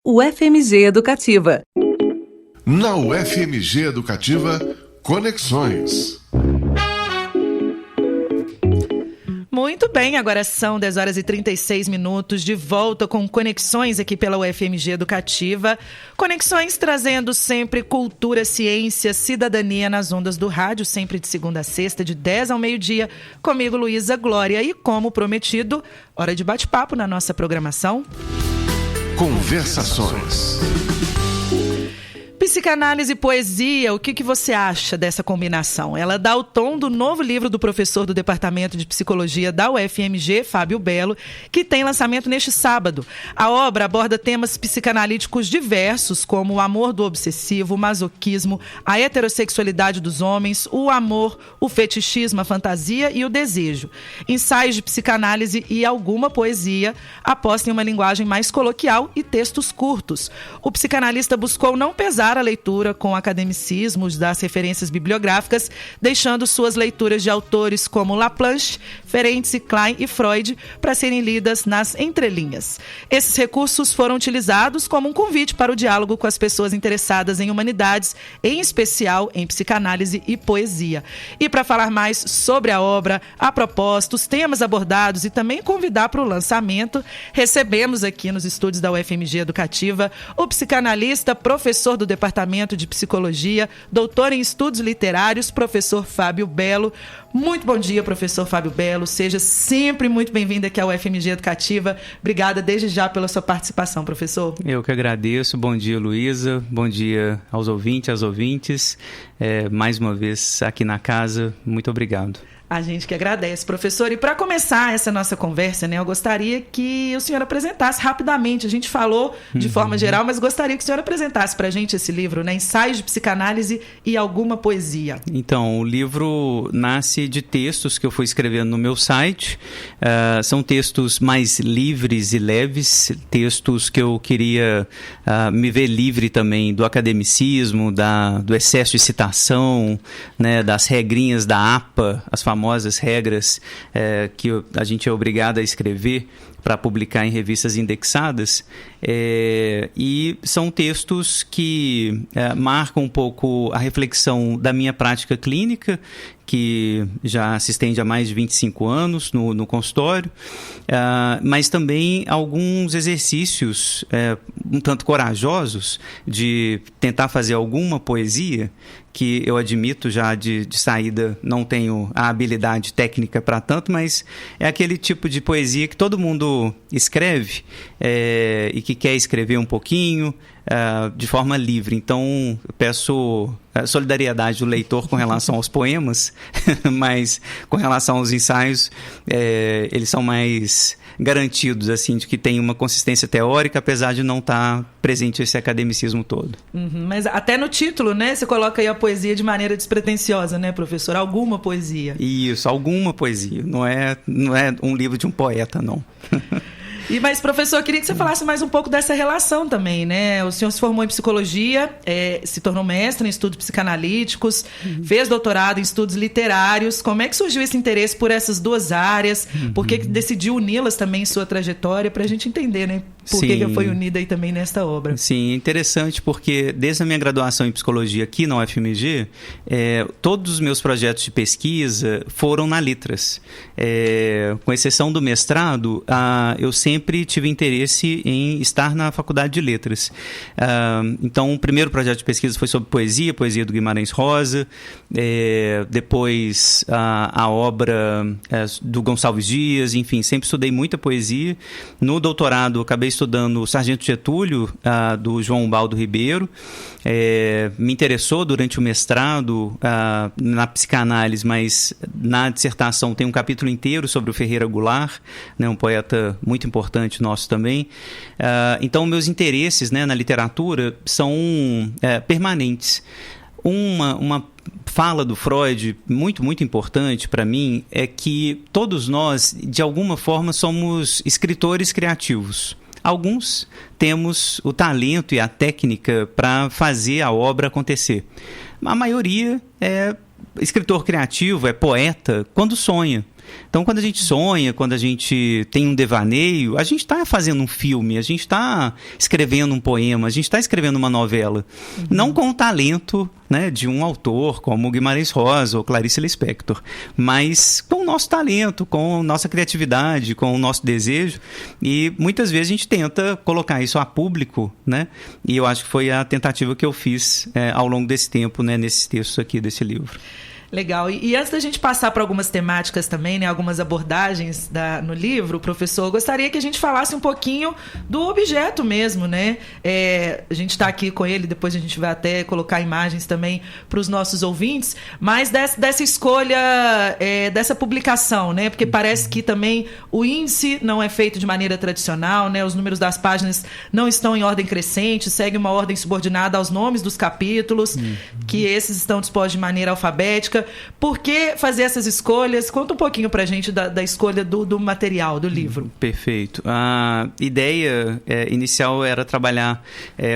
UFMG Educativa. Na UFMG Educativa, Conexões. Muito bem, agora são 10 horas e 36 minutos, de volta com Conexões aqui pela UFMG Educativa. Conexões trazendo sempre cultura, ciência, cidadania nas ondas do rádio, sempre de segunda a sexta, de 10 ao meio-dia, comigo, Luísa Glória. E como prometido, hora de bate-papo na nossa programação. Conversações. Psicanálise e poesia, o que você acha dessa combinação? Ela dá o tom do novo livro do professor do Departamento de Psicologia da UFMG, Fábio Belo, que tem lançamento neste sábado. A obra aborda temas psicanalíticos diversos, como o amor do obsessivo, o masoquismo, a heterossexualidade dos homens, o amor, o fetichismo, a fantasia e o desejo. Ensaios de psicanálise e alguma poesia apostam em uma linguagem mais coloquial e textos curtos. O psicanalista buscou não pesar a leitura com academicismos das referências bibliográficas, deixando suas leituras de autores como Laplanche, Ferenczi, Klein e Freud para serem lidas nas entrelinhas. Esses recursos foram utilizados como um convite para o diálogo com as pessoas interessadas em humanidades, em especial em psicanálise e poesia. E para falar mais sobre a obra, a proposta, os temas abordados e também convidar para o lançamento, recebemos aqui nos estúdios da UFMG Educativa o psicanalista, professor do Departamento de Psicologia, doutor em Estudos Literários, professor Fábio Belo. Muito bom dia, professor Fábio Belo. Seja sempre muito bem-vindo aqui ao UFMG Educativa. Obrigada desde já pela sua participação, professor. Eu que agradeço. Bom dia, Luísa. Bom dia aos ouvintes, às ouvintes. Mais uma vez aqui na casa. Muito obrigado. A gente que agradece, professor. E para começar essa nossa conversa, eu gostaria que o senhor apresentasse rapidamente. A gente falou de forma geral, mas gostaria que o senhor apresentasse para a gente esse livro, Ensaios de Psicanálise e Alguma Poesia. Então, o livro nasce de textos que eu fui escrevendo no meu site. São textos mais livres e leves, textos que eu queria me ver livre também do academicismo, do excesso de citação, das regrinhas da APA, as famosas regras que a gente é obrigado a escrever para publicar em revistas indexadas, e são textos que marcam um pouco a reflexão da minha prática clínica, que já se estende há mais de 25 anos no consultório, mas também alguns exercícios um tanto corajosos de tentar fazer alguma poesia, que eu admito já de saída não tenho a habilidade técnica para tanto, mas é aquele tipo de poesia que todo mundo escreve e que quer escrever um pouquinho de forma livre. Então, eu peço solidariedade do leitor com relação aos poemas, mas com relação aos ensaios, eles são mais garantidos, assim, de que tem uma consistência teórica, apesar de não estar presente esse academicismo todo. Mas até no título, você coloca aí a poesia de maneira despretensiosa, professor? Alguma poesia. Isso, alguma poesia. Não é um livro de um poeta, não. Mas, professor, eu queria que você falasse mais um pouco dessa relação também, O senhor se formou em psicologia, se tornou mestre em estudos psicanalíticos, fez doutorado em estudos literários. Como é que surgiu esse interesse por essas duas áreas? Por que decidiu uni-las também em sua trajetória? Para a gente entender, por que foi unida aí também nesta obra. Sim, interessante, porque desde a minha graduação em psicologia aqui na UFMG, todos os meus projetos de pesquisa foram na letras. Com exceção do mestrado, eu sempre tive interesse em estar na Faculdade de Letras. Então, o primeiro projeto de pesquisa foi sobre poesia do Guimarães Rosa, depois a obra do Gonçalves Dias, enfim, sempre estudei muita poesia. No doutorado, acabei estudando o Sargento Getúlio, do João Baldo Ribeiro. Me interessou durante o mestrado na psicanálise, mas na dissertação tem um capítulo inteiro sobre o Ferreira Goulart, um poeta muito importante nosso também. Então, meus interesses na literatura são permanentes. Uma fala do Freud muito, muito importante para mim é que todos nós, de alguma forma, somos escritores criativos. Alguns temos o talento e a técnica para fazer a obra acontecer. A maioria é escritor criativo, é poeta quando sonha. Então, quando a gente sonha, quando a gente tem um devaneio, a gente está fazendo um filme, a gente está escrevendo um poema, a gente está escrevendo uma novela. Não com o talento, né, de um autor como Guimarães Rosa ou Clarice Lispector, mas com o nosso talento, com a nossa criatividade, com o nosso desejo. E muitas vezes a gente tenta colocar isso a público, né? E eu acho que foi a tentativa que eu fiz ao longo desse tempo, né, nesses textos aqui desse livro. Legal. E antes da gente passar para algumas temáticas também, né, algumas abordagens no livro, professor, eu gostaria que a gente falasse um pouquinho do objeto mesmo, né? A gente está aqui com ele, depois a gente vai até colocar imagens também para os nossos ouvintes, mas dessa escolha, dessa publicação, né? Porque parece que também o índice não é feito de maneira tradicional, né? Os números das páginas não estão em ordem crescente, segue uma ordem subordinada aos nomes dos capítulos, que esses estão dispostos de maneira alfabética. Por que fazer essas escolhas? Conta um pouquinho pra gente da escolha do material, do livro. Perfeito. A ideia inicial era trabalhar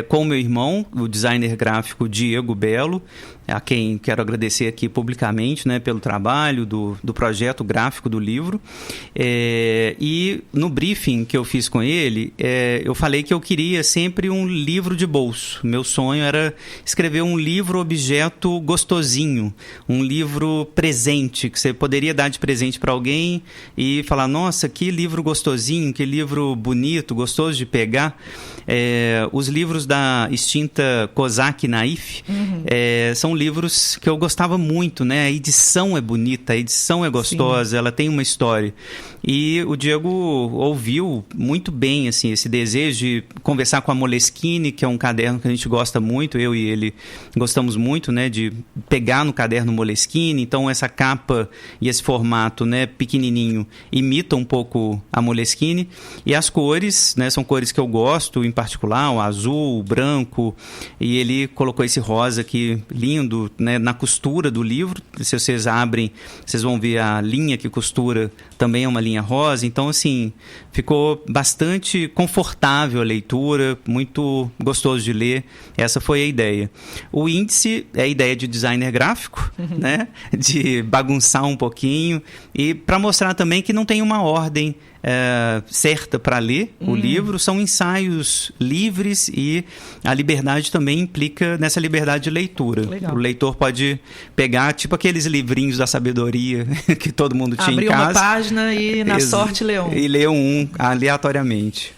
com o meu irmão, o designer gráfico Diego Belo, a quem quero agradecer aqui publicamente, né, pelo trabalho do projeto gráfico do livro. E no briefing que eu fiz com ele, eu falei que eu queria sempre um livro de bolso. Meu sonho era escrever um livro-objeto gostosinho, um livro presente, que você poderia dar de presente para alguém e falar, nossa, que livro gostosinho, que livro bonito, gostoso de pegar. Os livros da extinta Kozak Naif são livros que eu gostava muito, né? A edição é bonita, a edição é gostosa, sim, ela tem uma história. E o Diego ouviu muito bem assim, esse desejo de conversar com a Moleskine, que é um caderno que a gente gosta muito, eu e ele gostamos muito, né, de pegar no caderno Moleskine. Então essa capa e esse formato, né, pequenininho, imita um pouco a Moleskine. E as cores, né, são cores que eu gosto, em particular o azul, o branco, e ele colocou esse rosa aqui lindo, né, na costura do livro. Se vocês abrem, vocês vão ver a linha que costura, também é uma linha rosa. Então, assim, ficou bastante confortável a leitura, muito gostoso de ler. Essa foi a ideia. O índice é a ideia de designer gráfico, né, de bagunçar um pouquinho e para mostrar também que não tem uma ordem certa para ler o livro. São ensaios livres e a liberdade também implica nessa liberdade de leitura. Legal. O leitor pode pegar, tipo aqueles livrinhos da sabedoria que todo mundo tinha em casa. Abrir uma página e na sorte ler um. E ler um aleatoriamente.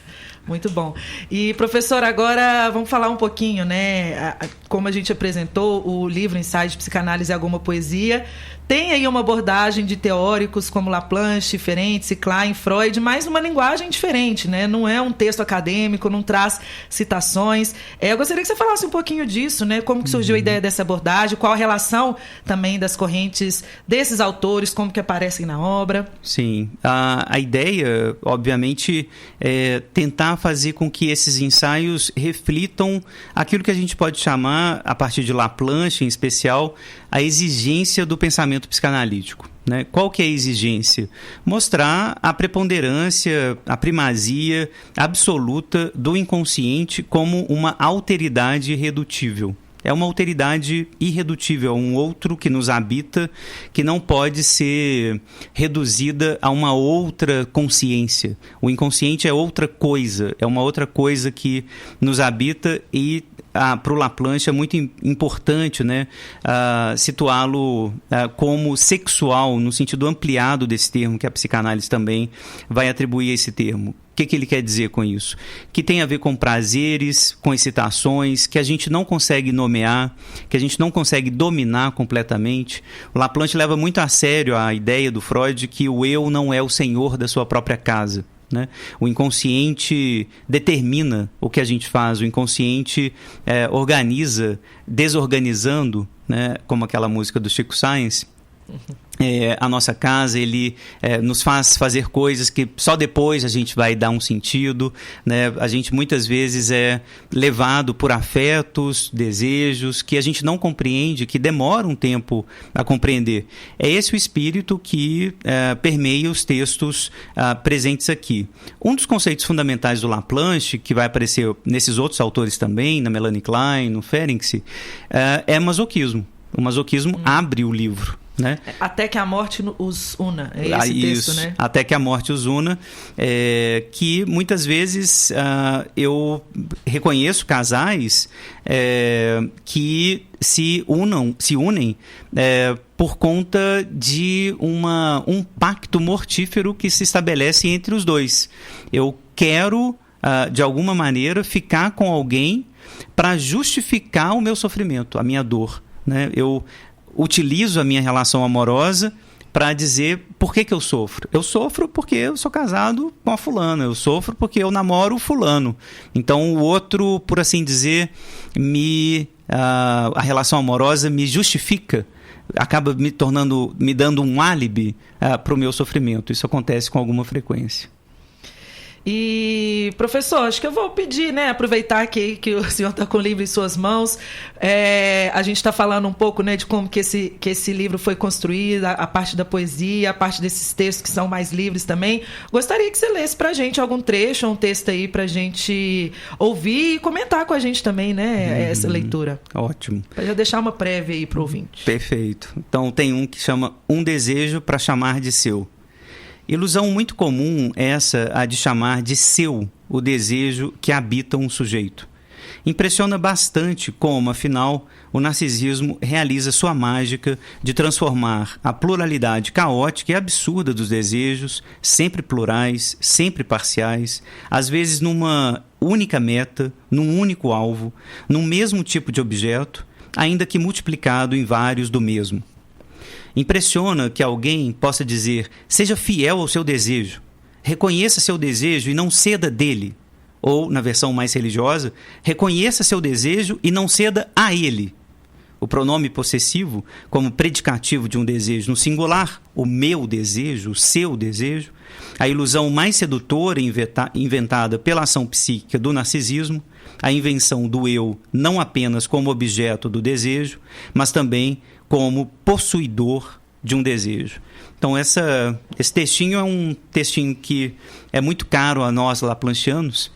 Muito bom. E, professor, agora vamos falar um pouquinho, né? Como a gente apresentou o livro Ensaios de Psicanálise e Alguma Poesia, tem aí uma abordagem de teóricos como Laplanche, Ferenczi, Klein, Freud, mas uma linguagem diferente, né? Não é um texto acadêmico, não traz citações. Eu gostaria que você falasse um pouquinho disso, né? Como que surgiu a ideia dessa abordagem, qual a relação também das correntes desses autores, como que aparecem na obra? Sim. A ideia, obviamente, é tentar fazer com que esses ensaios reflitam aquilo que a gente pode chamar, a partir de Laplanche em especial, a exigência do pensamento psicanalítico. Né? Qual que é a exigência? Mostrar a preponderância, a primazia absoluta do inconsciente como uma alteridade irredutível. É uma alteridade irredutível, um outro que nos habita, que não pode ser reduzida a uma outra consciência. O inconsciente é outra coisa, é uma outra coisa que nos habita e para o Laplanche é muito importante, né, situá-lo como sexual, no sentido ampliado desse termo, que a psicanálise também vai atribuir a esse termo. O que ele quer dizer com isso? Que tem a ver com prazeres, com excitações, que a gente não consegue nomear, que a gente não consegue dominar completamente. O Laplanche leva muito a sério a ideia do Freud que o eu não é o senhor da sua própria casa. Né? O inconsciente determina o que a gente faz, o inconsciente organiza, desorganizando, né? Como aquela música do Chico Science. A nossa casa, ele nos faz fazer coisas que só depois a gente vai dar um sentido, né? A gente muitas vezes é levado por afetos, desejos que a gente não compreende, que demora um tempo a compreender. É esse o espírito que permeia os textos presentes aqui. Um dos conceitos fundamentais do Laplanche, que vai aparecer nesses outros autores também, na Melanie Klein, no Ferenczi, é masoquismo. O masoquismo abre o livro. né? Até que a morte os una, é esse texto, né? Até que a morte os una, que muitas vezes eu reconheço casais que se unem por conta de um pacto mortífero que se estabelece entre os dois. Eu quero, de alguma maneira, ficar com alguém para justificar o meu sofrimento, a minha dor, né? Eu utilizo a minha relação amorosa para dizer por que eu sofro. Eu sofro porque eu sou casado com a fulana, eu sofro porque eu namoro o fulano. Então o outro, por assim dizer, a relação amorosa me justifica, acaba me dando um álibi para o meu sofrimento. Isso acontece com alguma frequência. E, professor, acho que eu vou pedir, né, aproveitar que o senhor está com o livro em suas mãos. A gente está falando um pouco, né, de como que esse livro foi construído, a parte da poesia, a parte desses textos que são mais livres também. Gostaria que você lesse para a gente algum trecho, um texto aí para a gente ouvir e comentar com a gente também, né, essa leitura. Ótimo. Para já deixar uma prévia aí para o ouvinte. Perfeito. Então tem um que chama Um Desejo para Chamar de Seu. Ilusão muito comum essa, a de chamar de seu o desejo que habita um sujeito. Impressiona bastante como, afinal, o narcisismo realiza sua mágica de transformar a pluralidade caótica e absurda dos desejos, sempre plurais, sempre parciais, às vezes numa única meta, num único alvo, num mesmo tipo de objeto, ainda que multiplicado em vários do mesmo. Impressiona que alguém possa dizer: seja fiel ao seu desejo, reconheça seu desejo e não ceda dele. Ou, na versão mais religiosa, reconheça seu desejo e não ceda a ele. O pronome possessivo, como predicativo de um desejo no singular, o meu desejo, o seu desejo, a ilusão mais sedutora inventada pela ação psíquica do narcisismo, a invenção do eu não apenas como objeto do desejo, mas também como possuidor de um desejo. Então esse textinho é um textinho que é muito caro a nós laplanchianos,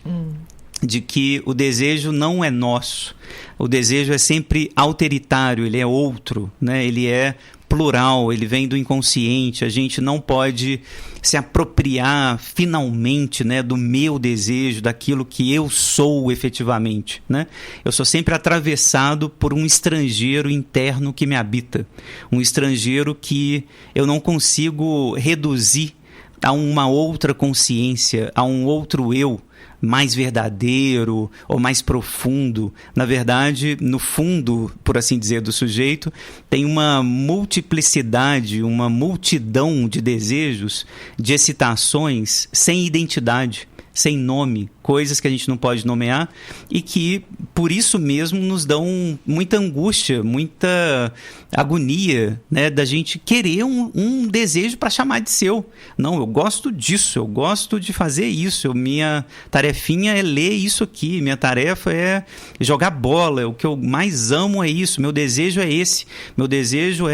de que o desejo não é nosso. O desejo é sempre alteritário, ele é outro, né? Ele é plural, ele vem do inconsciente. A gente não pode se apropriar finalmente, né, do meu desejo, daquilo que eu sou efetivamente, né? Eu sou sempre atravessado por um estrangeiro interno que me habita, um estrangeiro que eu não consigo reduzir a uma outra consciência, a um outro eu mais verdadeiro ou mais profundo. Na verdade, no fundo, por assim dizer, do sujeito, tem uma multiplicidade, uma multidão de desejos, de excitações sem identidade, sem nome, coisas que a gente não pode nomear e que, por isso mesmo, nos dão muita angústia, muita agonia, né, da gente querer um desejo para chamar de seu. Não, eu gosto disso, eu gosto de fazer isso, minha tarefinha é ler isso aqui, minha tarefa é jogar bola, o que eu mais amo é isso, meu desejo é esse, meu desejo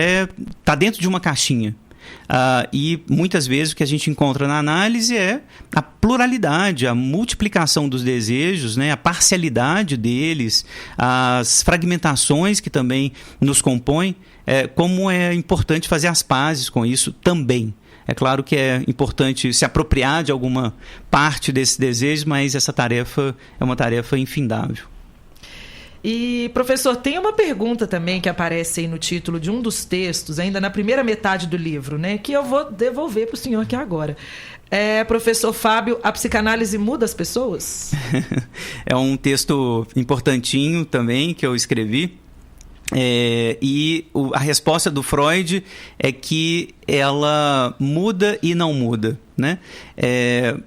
tá dentro de uma caixinha. E muitas vezes o que a gente encontra na análise é a pluralidade, a multiplicação dos desejos, né, a parcialidade deles, as fragmentações que também nos compõem, como é importante fazer as pazes com isso também. É claro que é importante se apropriar de alguma parte desse desejo, mas essa tarefa é uma tarefa infindável. E, professor, tem uma pergunta também que aparece aí no título de um dos textos, ainda na primeira metade do livro, né, que eu vou devolver para o senhor aqui agora. Professor Fábio, a psicanálise muda as pessoas? É um texto importantinho também que eu escrevi. E a resposta do Freud é que ela muda e não muda, né?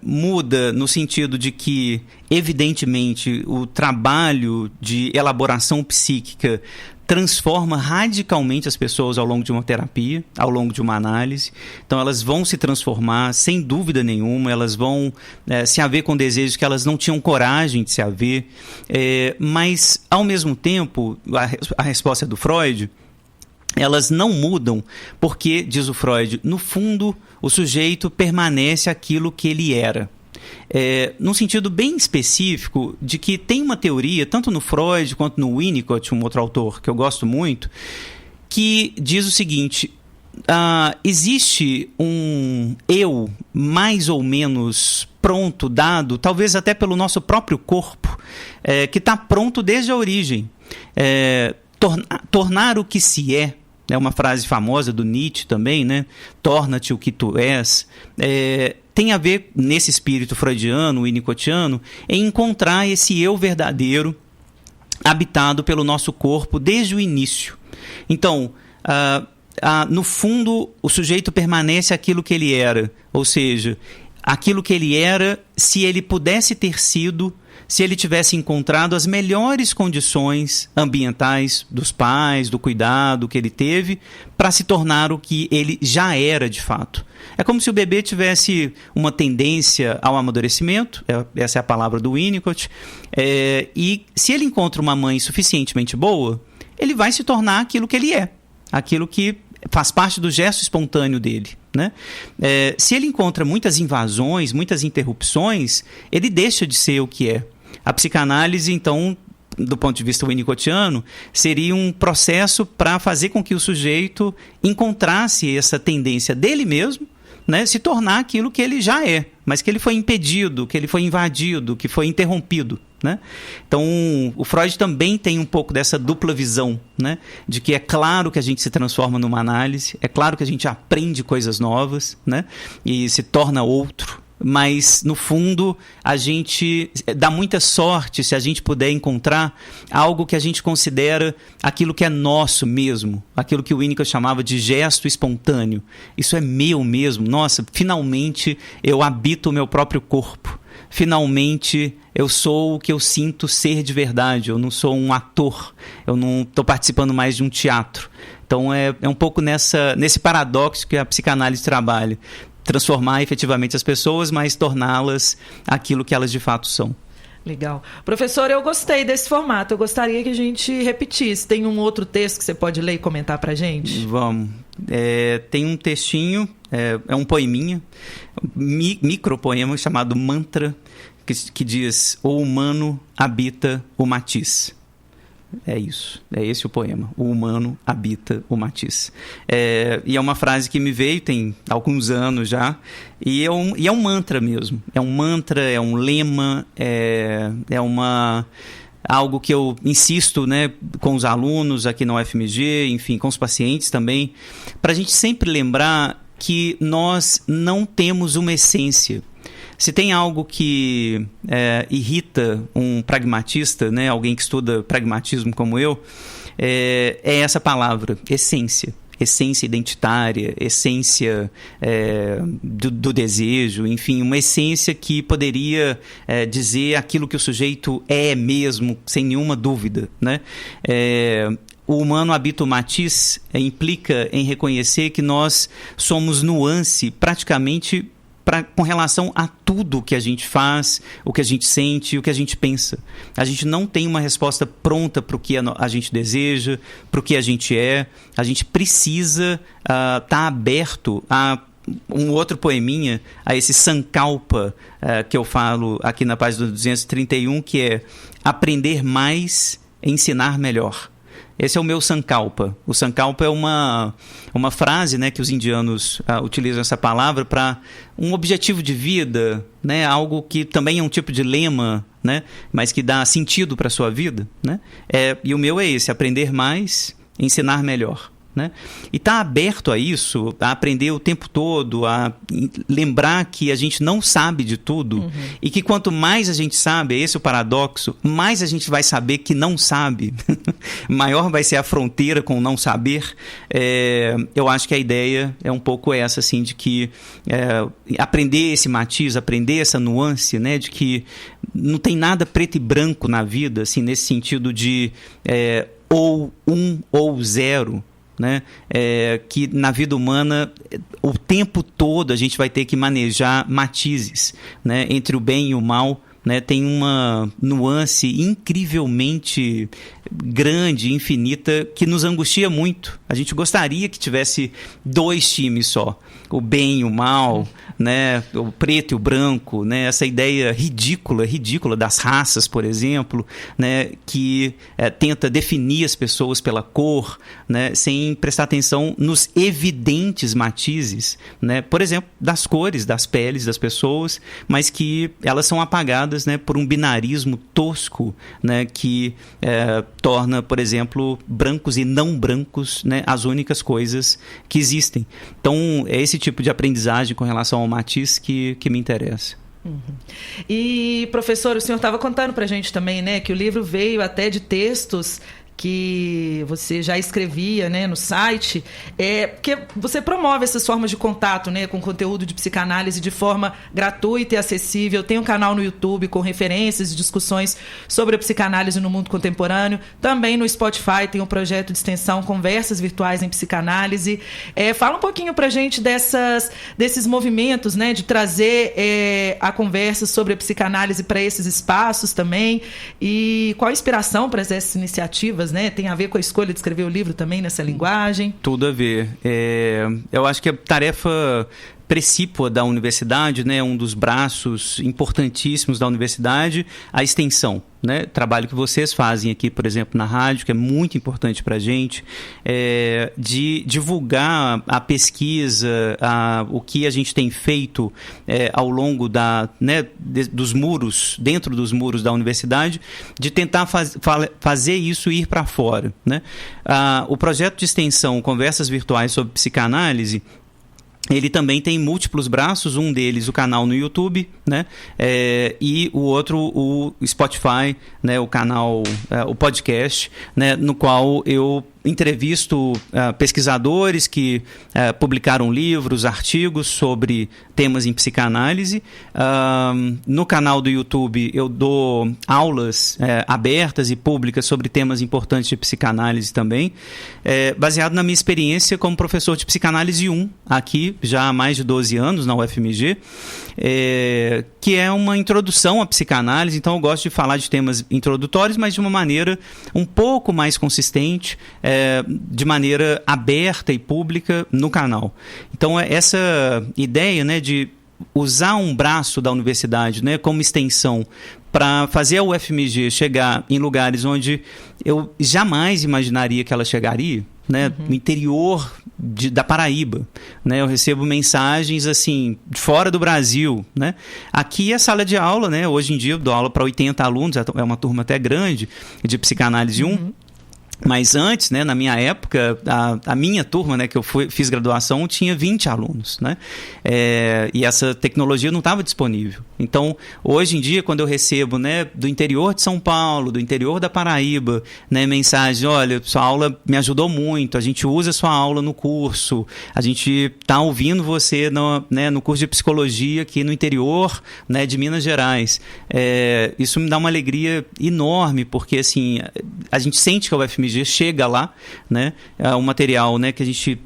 Muda no sentido de que, evidentemente, o trabalho de elaboração psíquica transforma radicalmente as pessoas ao longo de uma terapia, ao longo de uma análise. Então elas vão se transformar, sem dúvida nenhuma, elas vão se haver com desejos que elas não tinham coragem de se haver, mas ao mesmo tempo, a resposta do Freud, elas não mudam porque, diz o Freud, no fundo o sujeito permanece aquilo que ele era. Num sentido bem específico de que tem uma teoria, tanto no Freud quanto no Winnicott, um outro autor que eu gosto muito, que diz o seguinte: existe um eu mais ou menos pronto, dado, talvez até pelo nosso próprio corpo, que está pronto desde a origem. Tornar o que se é uma frase famosa do Nietzsche também, né? Torna-te o que tu és. Tem a ver, nesse espírito freudiano, winnicottiano, em encontrar esse eu verdadeiro habitado pelo nosso corpo desde o início. Então, no fundo, o sujeito permanece aquilo que ele era, ou seja, aquilo que ele era se ele pudesse ter sido, se ele tivesse encontrado as melhores condições ambientais dos pais, do cuidado que ele teve, para se tornar o que ele já era de fato. É como se o bebê tivesse uma tendência ao amadurecimento, essa é a palavra do Winnicott, e se ele encontra uma mãe suficientemente boa, ele vai se tornar aquilo que ele é, aquilo que faz parte do gesto espontâneo dele, né? Se ele encontra muitas invasões, muitas interrupções, ele deixa de ser o que é. A psicanálise, então, do ponto de vista winnicottiano, seria um processo para fazer com que o sujeito encontrasse essa tendência dele mesmo, né, se tornar aquilo que ele já é, mas que ele foi impedido, que ele foi invadido, que foi interrompido, né? Então, o Freud também tem um pouco dessa dupla visão, né, de que é claro que a gente se transforma numa análise, é claro que a gente aprende coisas novas, né, e se torna outro. Mas, no fundo, a gente dá muita sorte se a gente puder encontrar algo que a gente considera aquilo que é nosso mesmo, aquilo que o Winnicott chamava de gesto espontâneo. Isso é meu mesmo. Nossa, finalmente eu habito o meu próprio corpo. Finalmente eu sou o que eu sinto ser de verdade. Eu não sou um ator. Eu não estou participando mais de um teatro. Então, é um pouco nesse paradoxo que a psicanálise trabalha. Transformar efetivamente as pessoas, mas torná-las aquilo que elas de fato são. Legal. Professor, eu gostei desse formato. Eu gostaria que a gente repetisse. Tem um outro texto que você pode ler e comentar para a gente? Vamos. Tem um textinho, é um poeminha, micropoema chamado Mantra, que diz: o humano habita o matiz. É isso, é esse o poema. O humano habita o matiz. E é uma frase que me veio tem alguns anos já, e é um mantra mesmo. É um mantra, é um lema, algo que eu insisto, né, com os alunos aqui na UFMG, enfim, com os pacientes também, para a gente sempre lembrar que nós não temos uma essência. Se tem algo que irrita um pragmatista, né, alguém que estuda pragmatismo como eu, é essa palavra, essência. Essência identitária, essência do desejo, enfim, uma essência que poderia dizer aquilo que o sujeito é mesmo, sem nenhuma dúvida, né? O humano habita o matiz implica em reconhecer que nós somos nuance praticamente com relação a tudo que a gente faz, o que a gente sente, o que a gente pensa. A gente não tem uma resposta pronta para o que a gente deseja, para o que a gente é. A gente precisa estar aberto a um outro poeminha, a esse Sankalpa que eu falo aqui na página 231, que é aprender mais, ensinar melhor. Esse é o meu Sankalpa. O Sankalpa é uma frase, né, que os indianos utilizam essa palavra para um objetivo de vida, né, algo que também é um tipo de lema, né, mas que dá sentido para a sua vida, né? E o meu é esse: aprender mais, ensinar melhor. Né? E estar aberto a isso, a aprender o tempo todo, a lembrar que a gente não sabe de tudo, e que quanto mais a gente sabe, esse é o paradoxo, mais a gente vai saber que não sabe, maior vai ser a fronteira com o não saber. Eu acho que a ideia é um pouco essa, assim, de que aprender esse matiz, aprender essa nuance, né, de que não tem nada preto e branco na vida, assim, nesse sentido de ou um ou zero. Né? Que na vida humana o tempo todo a gente vai ter que manejar matizes, né, entre o bem e o mal, né, tem uma nuance incrivelmente grande, infinita, que nos angustia muito. A gente gostaria que tivesse 2 times só, o bem e o mal, né, o preto e o branco, né, essa ideia ridícula das raças, por exemplo, né, que tenta definir as pessoas pela cor, né, sem prestar atenção nos evidentes matizes, né, por exemplo, das cores, das peles das pessoas, mas que elas são apagadas, né, por um binarismo tosco, né, que torna, por exemplo, brancos e não brancos, né, as únicas coisas que existem. Então, é esse tipo de aprendizagem com relação ao matiz que me interessa. Uhum. E, professor, o senhor estava contando para a gente também, né, que o livro veio até de textos que você já escrevia, né, no site, porque você promove essas formas de contato, né, com conteúdo de psicanálise de forma gratuita e acessível. Tem um canal no YouTube com referências e discussões sobre a psicanálise no mundo contemporâneo. Também no Spotify tem um projeto de extensão Conversas Virtuais em Psicanálise. Fala um pouquinho pra gente desses movimentos, né, de trazer a conversa sobre a psicanálise para esses espaços também, e qual a inspiração para essas iniciativas, né? Tem a ver com a escolha de escrever o livro também nessa linguagem? Tudo a ver. Eu acho que a tarefa precípua da universidade, né, um dos braços importantíssimos da universidade, a extensão, né, trabalho que vocês fazem aqui, por exemplo, na rádio, que é muito importante para a gente, de divulgar a pesquisa, o que a gente tem feito ao longo dos muros, dentro dos muros da universidade, de tentar fazer isso ir para fora, né? O projeto de extensão Conversas Virtuais sobre Psicanálise, ele também tem múltiplos braços, um deles o canal no YouTube, né? E o outro o Spotify, né? O canal, o podcast, né? No qual eu entrevisto pesquisadores que publicaram livros, artigos sobre temas em psicanálise. No canal do YouTube eu dou aulas abertas e públicas sobre temas importantes de psicanálise também, baseado na minha experiência como professor de psicanálise 1, aqui já há mais de 12 anos na UFMG, que é uma introdução à psicanálise. Então eu gosto de falar de temas introdutórios, mas de uma maneira um pouco mais consistente, de maneira aberta e pública no canal. Então essa ideia, né, de usar um braço da universidade, né, como extensão para fazer a UFMG chegar em lugares onde eu jamais imaginaria que ela chegaria, né, no interior da Paraíba, né, eu recebo mensagens assim, fora do Brasil, né, aqui é sala de aula, né, hoje em dia eu dou aula para 80 alunos, é uma turma até grande de psicanálise 1, mas antes, né, na minha época, a minha turma, né, que eu fiz graduação, tinha 20 alunos, né? E essa tecnologia não estava disponível. Então, hoje em dia, quando eu recebo, né, do interior de São Paulo, do interior da Paraíba, né, mensagem: olha, sua aula me ajudou muito, a gente usa sua aula no curso, a gente está ouvindo você no curso de psicologia aqui no interior, né, de Minas Gerais. Isso me dá uma alegria enorme, porque assim, a gente sente que a UFMG chega lá, né? Um material, né, que a gente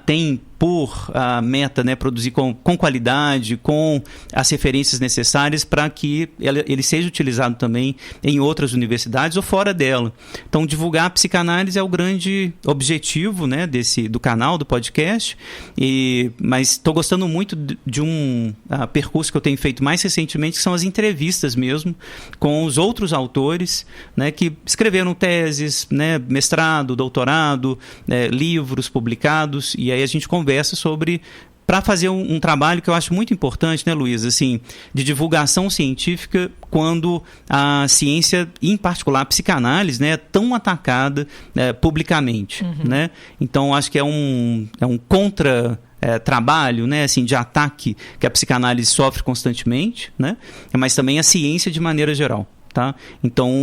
tem por meta, né, produzir com qualidade, com as referências necessárias para que ele seja utilizado também em outras universidades ou fora dela. Então, divulgar a psicanálise é o grande objetivo, né, do canal, do podcast, mas estou gostando muito de um percurso que eu tenho feito mais recentemente, que são as entrevistas mesmo, com os outros autores, né, que escreveram teses, né, mestrado, doutorado, livros publicados, e aí a gente conversa para fazer um trabalho que eu acho muito importante, né, Luiz, assim, de divulgação científica, quando a ciência, em particular a psicanálise, né, é tão atacada publicamente, né? Então acho que é um contra trabalho, né, assim, de ataque que a psicanálise sofre constantemente, né, mas também a ciência de maneira geral. Tá? Então,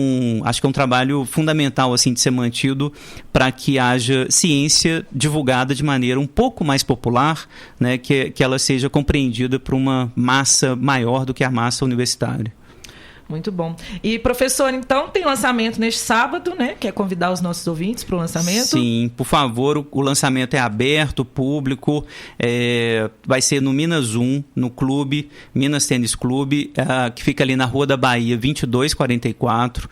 acho que é um trabalho fundamental assim, de ser mantido para que haja ciência divulgada de maneira um pouco mais popular, né? Que ela seja compreendida por uma massa maior do que a massa universitária. Muito bom. E, professor, então, tem lançamento neste sábado, né? Quer convidar os nossos ouvintes para o lançamento? Sim, por favor, o lançamento é aberto, público, vai ser no Minas 1, no clube, Minas Tênis Clube, que fica ali na Rua da Bahia, 2244,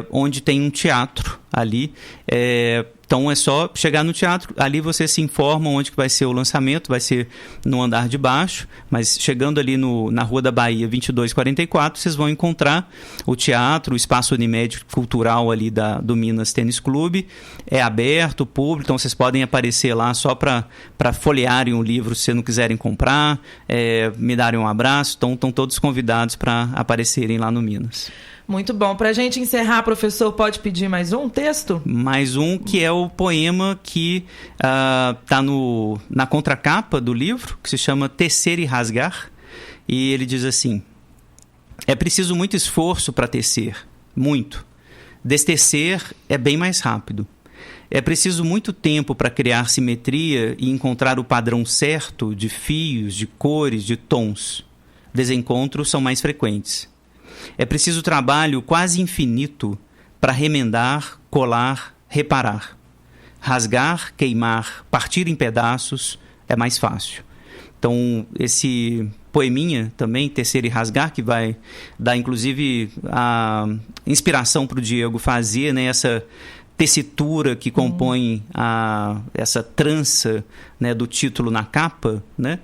onde tem um teatro ali. Então é só chegar no teatro, ali você se informa onde que vai ser o lançamento, vai ser no andar de baixo, mas chegando ali na Rua da Bahia 2244, vocês vão encontrar o teatro, o espaço Unimed cultural ali do Minas Tênis Clube, é aberto, público, então vocês podem aparecer lá só para folhearem o livro se não quiserem comprar, me darem um abraço, então estão todos convidados para aparecerem lá no Minas. Muito bom. Para a gente encerrar, professor, pode pedir mais um texto? Mais um, que é o poema que está na contracapa do livro, que se chama Tecer e Rasgar. E ele diz assim: é preciso muito esforço para tecer, muito. Destecer é bem mais rápido. É preciso muito tempo para criar simetria e encontrar o padrão certo de fios, de cores, de tons. Desencontros são mais frequentes. É preciso trabalho quase infinito para remendar, colar, reparar. Rasgar, queimar, partir em pedaços é mais fácil. Então, esse poeminha também, Tecer e Rasgar, que vai dar inclusive a inspiração para o Diego fazer, né, essa tessitura que compõe essa trança, né, do título na capa, né,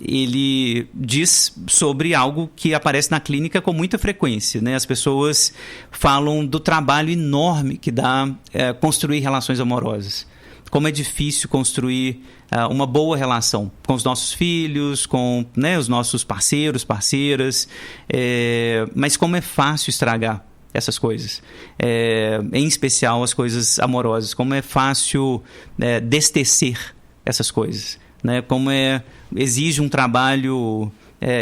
ele diz sobre algo que aparece na clínica com muita frequência, né? As pessoas falam do trabalho enorme que dá construir relações amorosas. Como é difícil construir uma boa relação com os nossos filhos, com, né, os nossos parceiros, parceiras, mas como é fácil estragar essas coisas, em especial as coisas amorosas, como é fácil destecer essas coisas, né? Como exige um trabalho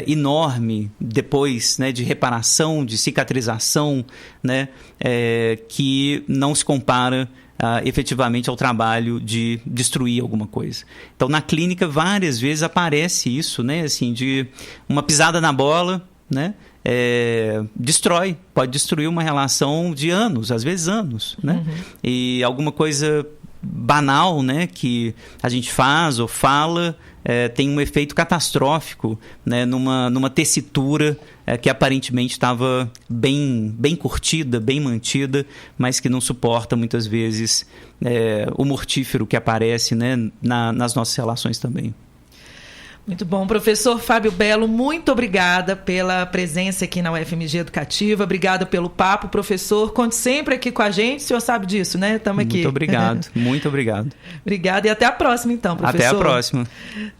enorme depois, né, de reparação, de cicatrização, né, que não se compara efetivamente ao trabalho de destruir alguma coisa. Então, na clínica, várias vezes aparece isso, né, assim, de uma pisada na bola, né, pode destruir uma relação de anos, às vezes anos, né? Uhum. E alguma coisa banal, né, que a gente faz ou fala tem um efeito catastrófico, né, numa tessitura que aparentemente estava bem curtida, bem mantida, mas que não suporta muitas vezes o mortífero que aparece, né, nas nossas relações também. Muito bom. Professor Fábio Belo, muito obrigada pela presença aqui na UFMG Educativa. Obrigada pelo papo. Professor, conte sempre aqui com a gente. O senhor sabe disso, né? Estamos aqui. Muito obrigado. Muito obrigado. Obrigada e até a próxima, então, professor. Até a próxima.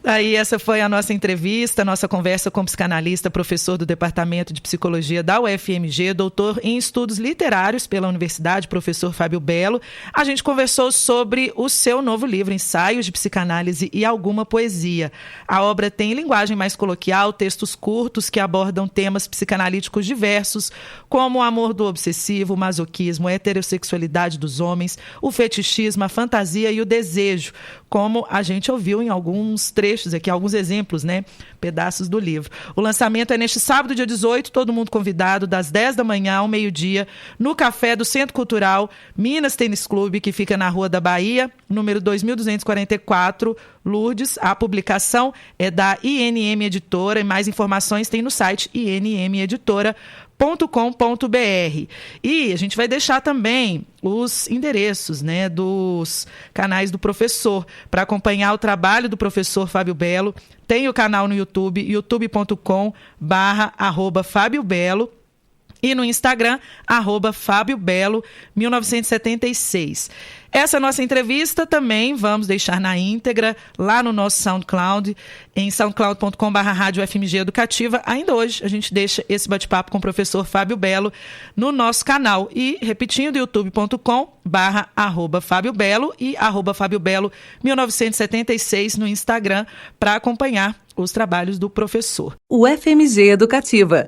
Aí, essa foi a nossa entrevista, a nossa conversa com o psicanalista, professor do Departamento de Psicologia da UFMG, doutor em Estudos Literários pela Universidade, professor Fábio Belo. A gente conversou sobre o seu novo livro, Ensaios de Psicanálise e Alguma Poesia. A obra tem linguagem mais coloquial, textos curtos que abordam temas psicanalíticos diversos, como o amor do obsessivo, o masoquismo, a heterossexualidade dos homens, o fetichismo, a fantasia e o desejo, como a gente ouviu em alguns trechos aqui, alguns exemplos, né? Pedaços do livro. O lançamento é neste sábado, dia 18, todo mundo convidado, das 10 da manhã ao meio-dia, no Café do Centro Cultural Minas Tênis Clube, que fica na Rua da Bahia, número 2244, Lourdes. A publicação é da INM Editora e mais informações tem no site inmeditora.com.br. E a gente vai deixar também os endereços, né, dos canais do professor para acompanhar o trabalho do professor Fábio Belo. Tem o canal no YouTube, youtube.com/Fábio Belo. E no Instagram, @Fábio Belo 1976. Essa nossa entrevista também vamos deixar na íntegra lá no nosso SoundCloud, em soundcloud.com/Rádio UFMG Educativa. Ainda hoje a gente deixa esse bate-papo com o professor Fábio Belo no nosso canal. E repetindo, youtube.com/Fábio Belo e @Fábio Belo 1976 no Instagram para acompanhar os trabalhos do professor. UFMG Educativa.